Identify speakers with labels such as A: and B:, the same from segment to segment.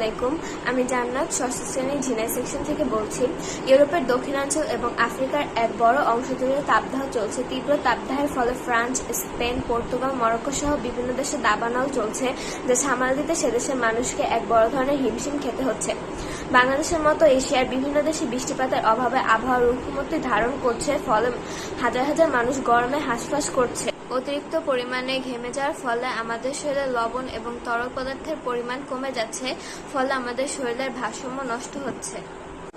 A: আলাইকুম। আমি জান্নাত ষষ্ঠ শ্রেণীর ঝিনাই সেকশন থেকে বলছি। ইউরোপের দক্ষিণাঞ্চল এবং আফ্রিকার এক বড় অংশ জুড়ে তাপদাহ চলছে। তীব্র তাপদাহের ফলে ফ্রান্স, স্পেন, পর্তুগাল, মরক্কো সহ বিভিন্ন দেশে দাবানল চলছে, যা সামাল দিতে সেদেশের মানুষকে এক বড় ধরনের হিমশিম খেতে হচ্ছে। বাংলাদেশের মতো এশিয়ার বিভিন্ন দেশে বৃষ্টিপাতের অভাবে আবহাওয়া রূপমূর্তি ধারণ করছে, ফলে হাজার হাজার মানুষ গরমে হাঁসফাঁস করছে। অতিরিক্ত পরিমাণে ঘেমে যাওয়ার ফলে আমাদের শরীরে লবণ এবং তরল পদার্থের পরিমাণ কমে যাচ্ছে, ফলে আমাদের শরীরের ভারসাম্য নষ্ট হচ্ছে।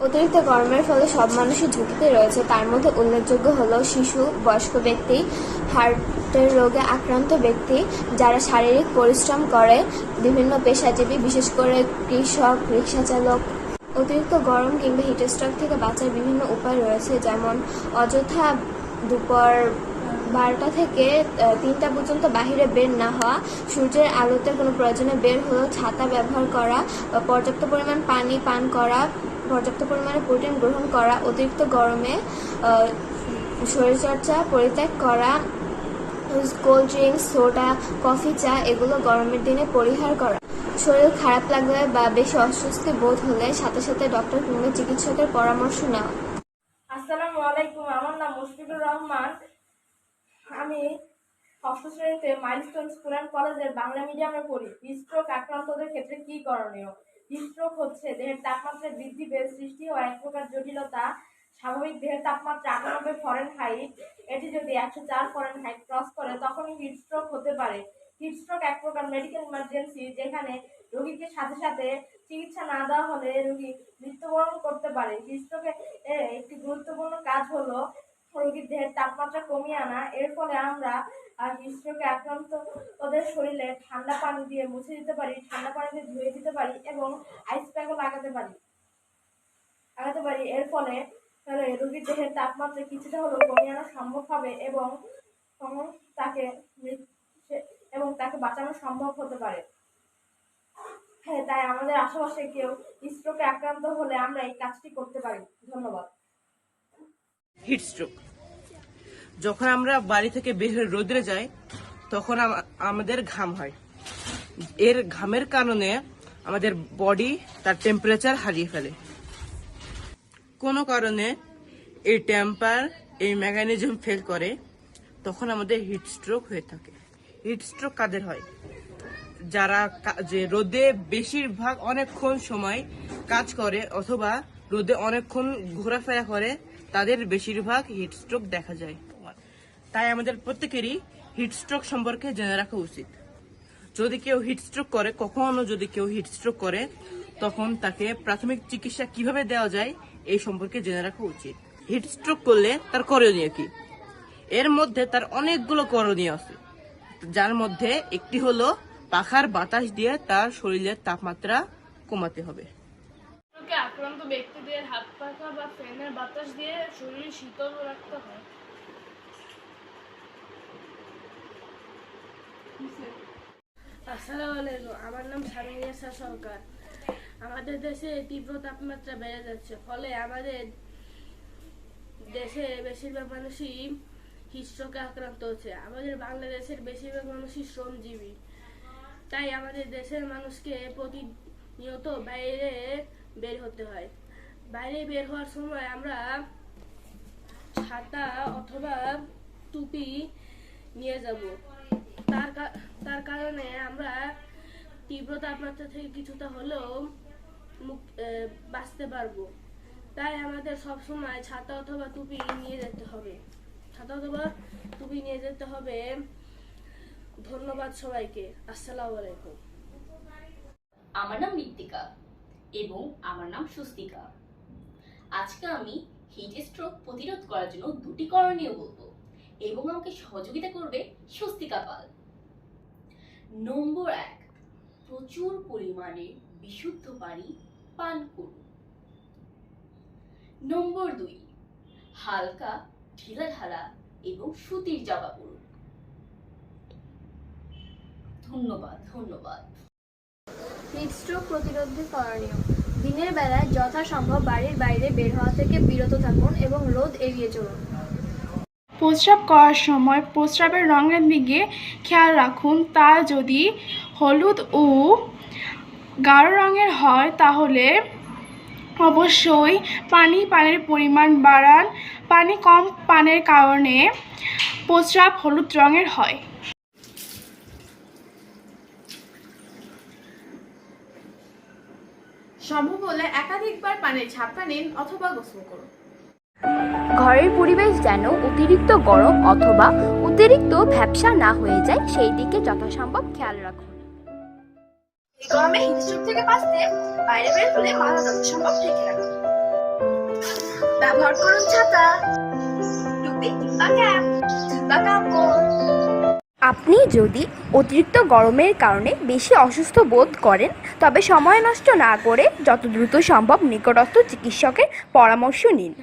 A: অতিরিক্ত গরমের ফলে সব মানুষই ঝুঁকিতে রয়েছে। তার মধ্যে উল্লেখযোগ্য হলো শিশু, বয়স্ক ব্যক্তি, হার্টের রোগে আক্রান্ত ব্যক্তি, যারা শারীরিক পরিশ্রম করে, বিভিন্ন পেশাজীবী, বিশেষ করে কৃষক, রিক্সা চালক। অতিরিক্ত গরম কিংবা হিটস্ট্রোক থেকে বাঁচার বিভিন্ন উপায় রয়েছে, যেমন অযথা দুপুর 12টা থেকে 3টা পর্যন্ত বাহিরে বের না হওয়া, সূর্যের আলোতে কোনো প্রয়োজনে বের হলেও ছাতা ব্যবহার করা, পর্যাপ্ত পরিমাণ পানি পান করা, পর্যাপ্ত পরিমাণে প্রোটিন গ্রহণ করা, অতিরিক্ত গরমে শরীরচর্চা পরিত্যাগ করা, কোল্ড ড্রিঙ্কস, সোডা, কফি, চা এগুলো গরমের দিনে পরিহার করা। শরীর খারাপ লাগলে বা বেশি অস্বস্তি বোধ হলে সাথে সাথে ডক্টর কিংবা চিকিৎসকের পরামর্শ নেওয়া।
B: আসসালামু আলাইকুম, আমার নাম মুশফিকুর রহমান। আমি ষষ্ঠ শ্রেণীতে মাইলস্টোন স্কুল অ্যান্ড কলেজের বাংলা মিডিয়ামে পড়ি। হিটস্ট্রোক আক্রান্তদের ক্ষেত্রে কি করণীয়? হিটস্ট্রোক হচ্ছে দেহের তাপমাত্রা বৃদ্ধি পেয়ে সৃষ্টি হওয়া এক প্রকার জটিলতা। স্বাভাবিক দেহের তাপমাত্রা 98 ফরেনহাইট, এটি যদি 104 ফরেনহাইট ক্রস করে তখনই হিটস্ট্রোক হতে পারে। হিটস্ট্রোক এক প্রকার মেডিকেল ইমার্জেন্সি, যেখানে রোগীকে সাথে সাথে চিকিৎসা না দেওয়া হলে রোগী মৃত্যুবরণ করতে পারে। হিটস্ট্রোকের একটি গুরুত্বপূর্ণ কাজ হলো রোগীর দেহের তাপমাত্রা কমিয়ে আনা। এর ফলে আমরা হিটস্ট্রোকে আক্রান্ত ওদের শরীরে ঠান্ডা পানি দিয়ে মুছে দিতে পারি, ঠান্ডা পানিতে ধুয়ে দিতে পারি এবং আইস প্যাকও লাগাতে পারি। এর ফলে রোগীর দেহের তাপমাত্রা কিছুটা হলেও কমিয়ে আনা সম্ভব হবে এবং তাকে তাকে বাঁচানো সম্ভব হতে পারে। হ্যাঁ, তাই আমাদের আশেপাশে কেউ হিটস্ট্রোকে আক্রান্ত হলে আমরা এই কাজটি করতে পারি। ধন্যবাদ।
C: হিটস্ট্রোক যখন আমরা বাড়ি থেকে বের হয়ে রোদে যাই তখন আমাদের ঘাম হয়। এর ঘামের কারণে আমাদের বডি তার টেম্পারেচার হারিয়ে ফেলে। কোনো কারণে এই এই মেকানিজম ফেল করে, তখন আমাদের হিটস্ট্রোক হয়ে থাকে। হিটস্ট্রোক কাদের হয়? যারা যে রোদে বেশিরভাগ অনেকক্ষণ সময় কাজ করে অথবা রোদে অনেকক্ষণ ঘোরাফেরা করে, তাদের বেশিরভাগ হিটস্ট্রোক দেখা যায়। তাই আমাদের প্রত্যেকেরই হিটস্ট্রোক সম্পর্কে জেনে রাখা উচিত। যদি কেউ হিটস্ট্রোক করে তখন তাকে প্রাথমিক চিকিৎসা কিভাবে দেওয়া যায় এই সম্পর্কে জেনে রাখা উচিত। হিটস্ট্রোক করলে তার করণীয় কি? এর মধ্যে তার অনেকগুলো করণীয় আছে, যার মধ্যে একটি হলো পাখার বাতাস দিয়ে তার শরীরের তাপমাত্রা কমাতে হবে।
B: আক্রান্ত ব্যক্তিদের হাত পাখা বা ফ্যানের বাতাস দিয়ে শরীর শীতল রাখতে হয়। আসসালামু আলাইকুম, আমার নাম শারমিয়া সরকার। আমাদের দেশে তীব্র তাপমাত্রা বেড়ে যাচ্ছে, ফলে আমাদের দেশে বেশিরভাগ মানুষই হিটস্ট্রোকে আক্রান্ত হচ্ছে। আমাদের বাংলাদেশের বেশিরভাগ মানুষই শ্রমজীবী, তাই আমাদের দেশের মানুষকে প্রতিনিয়ত বাইরে বের হতে হয়। বাইরে বের হওয়ার সময় আমরা ছাতা অথবা টুপি নিয়ে যাব। তার কারণে আমরা তীব্র তাপমাত্রা থেকে কিছুটা হলেও বাঁচতে পারবো। তাই আমাদের সবসময় ছাতা অথবা টুপি নিয়ে যেতে হবে। ধন্যবাদ সবাইকে। আসসালামু আলাইকুম।
D: আমার নাম ঋত্বিকা এবং আমার নাম স্বস্তিকা। আজকে আমি হিট স্ট্রোক প্রতিরোধ করার জন্য দুটি করণীয় বলবো এবং আমাকে সহযোগিতা করবে স্বস্তিকা পাল। নম্বর 1, প্রচুর পরিমাণে বিশুদ্ধ পানি পান করুন। নম্বর 2, হালকা ঢিলাঢালা এবং সুতির জামা পরুন। ধন্যবাদ।
A: হিটস্ট্রোক প্রতিরোধে করণীয়: দিনের বেলায় যথাসম্ভব বাড়ির বাইরে বের হওয়া থেকে বিরত থাকুন এবং রোদ এড়িয়ে চলুন।
E: প্রস্রাব করার সময় প্রস্রাবের রঙের দিকে খেয়াল রাখুন, তা যদি হলুদ ও গাঢ় রঙের হয় তাহলে অবশ্যই পানির পরিমাণ বাড়ান। পানি কম পানের কারণে প্রস্রাব হলুদ রঙের হয়।
F: সম্ভব হলে একাধিকবার পানির ঝাপটা নিন অথবা গোসল করুন।
A: ঘরের পরিবেশ যেন অতিরিক্ত গরম অথবা অতিরিক্ত ভ্যাপসা না হয়ে যায় সেই দিকে যথাসম্ভব খেয়াল রাখুন।
F: এই গরমে হিটস্ট্রোক থেকে বাঁচতে বাইরে বের হলে মাথা যত সম্ভব ঢেকে রাখুন। ব্যবহার করুন ছাতা, টুপি কিংবা ক্যাপ কিংবা কাপড়।
A: আপনি যদি অতিরিক্ত গরমের কারণে বেশি অসুস্থ বোধ করেন তবে সময় নষ্ট না করে যত দ্রুত সম্ভব নিকটস্থ চিকিৎসকের পরামর্শ নিন।